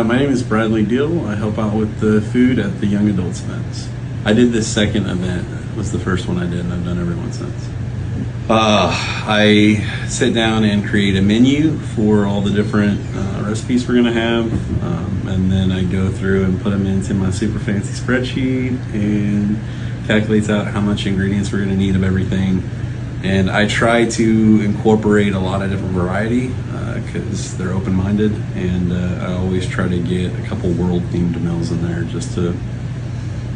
My name is Bradley Deal. I help out with the food at the young adults events. I did this second event. It was the first one I did, and I've done every one since. I sit down and create a menu for all the different recipes we're going to have, and then I go through and put them into my super fancy spreadsheet and calculates out how much ingredients we're going to need of everything. And I try to incorporate a lot of different variety because they're open-minded, and I always try to get a couple world-themed meals in there just to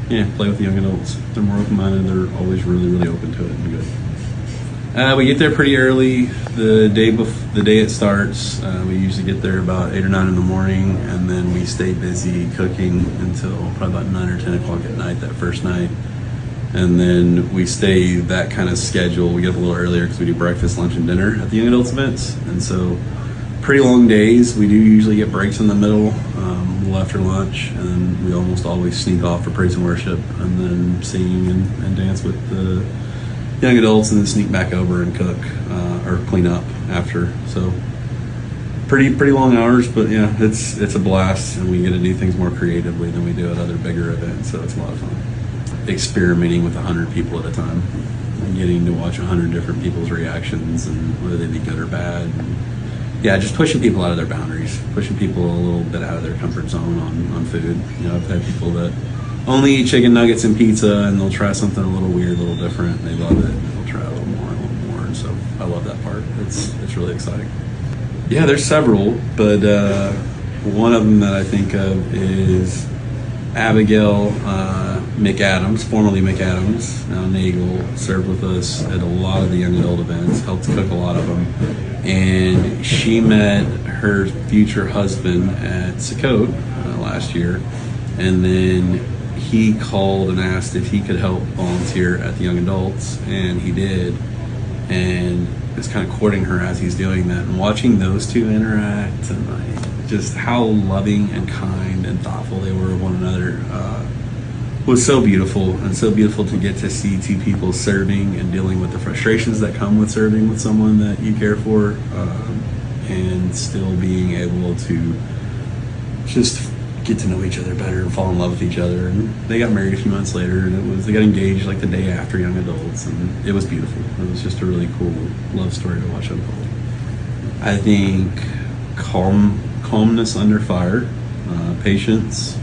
play with the young adults. They're more open-minded. They're always really open to it and good. We get there pretty early the day it starts. We usually get there about 8 or 9 in the morning, and then we stay busy cooking until probably about 9 or 10 o'clock at night that first night. And then we stay that kind of schedule. We get up a little earlier because we do breakfast, lunch, and dinner at the young adults events. And so pretty long days. We do usually get breaks in the middle, a little after lunch, and then we almost always sneak off for praise and worship, and then sing and dance with the young adults, and then sneak back over and cook or clean up after. So pretty long hours, but yeah, it's a blast, and we get to do things more creatively than we do at other bigger events, so it's a lot of fun. Experimenting with 100 people at a time, and getting to watch 100 different people's reactions and whether they be good or bad. And just pushing people out of their boundaries, pushing people a little bit out of their comfort zone on food. I've had people that only eat chicken nuggets and pizza, and they'll try something a little weird, a little different, and they love it. And they'll try a little more, and so I love that part. It's really exciting. Yeah, there's several, but one of them that I think of is Abigail McAdams, formerly McAdams, now Nagel, served with us at a lot of the young adult events, helped cook a lot of them. And she met her future husband at Sukkot last year, and then he called and asked if he could help volunteer at the young adults, and he did, and is kind of courting her as he's doing that. And watching those two interact, and just how loving and kind and thoughtful they were of one another was so beautiful, and so beautiful to get to see two people serving and dealing with the frustrations that come with serving with someone that you care for, and still being able to just get to know each other better and fall in love with each other. And they got married a few months later, and they got engaged like the day after young adults, and it was beautiful. It was just a really cool love story to watch unfold. I think calmness under fire, patience.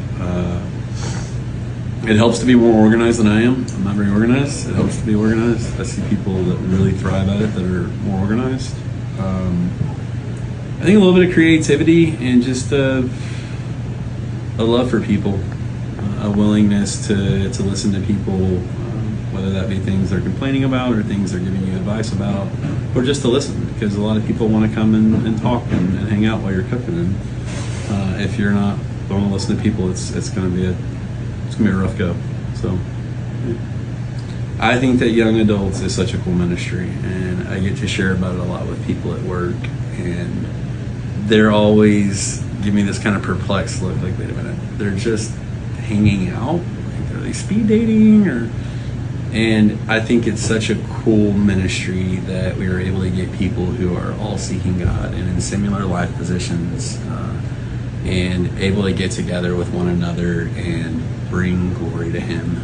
It helps to be more organized than I am. I'm not very organized. It helps to be organized. I see people that really thrive at it that are more organized. I think a little bit of creativity and just a love for people, a willingness to listen to people, whether that be things they're complaining about or things they're giving you advice about, or just to listen, because a lot of people want to come and talk and hang out while you're cooking. And if you're not going to listen to people, it's going to be a rough go. So I think that young adults is such a cool ministry, and I get to share about it a lot with people at work, and they're always give me this kind of perplexed look, like, wait a minute, they're just hanging out? Like, are they speed dating? And I think it's such a cool ministry that we are able to get people who are all seeking God and in similar life positions, and able to get together with one another and bring glory to Him,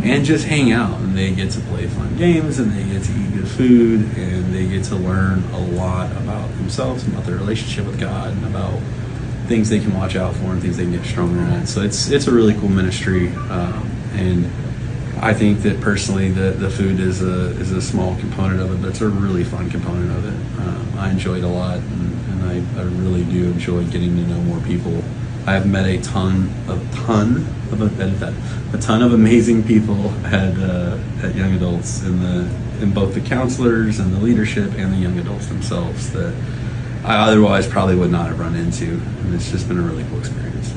and just hang out. And they get to play fun games, and they get to eat good food, and they get to learn a lot about themselves and about their relationship with God, and about things they can watch out for and things they can get stronger at. So it's a really cool ministry, and I think that personally the food is a small component of it, but it's a really fun component of it. I enjoy it a lot, and I really do enjoy getting to know more people. I have met a ton of amazing people at young adults, in both the counselors and the leadership and the young adults themselves, that I otherwise probably would not have run into, and it's just been a really cool experience.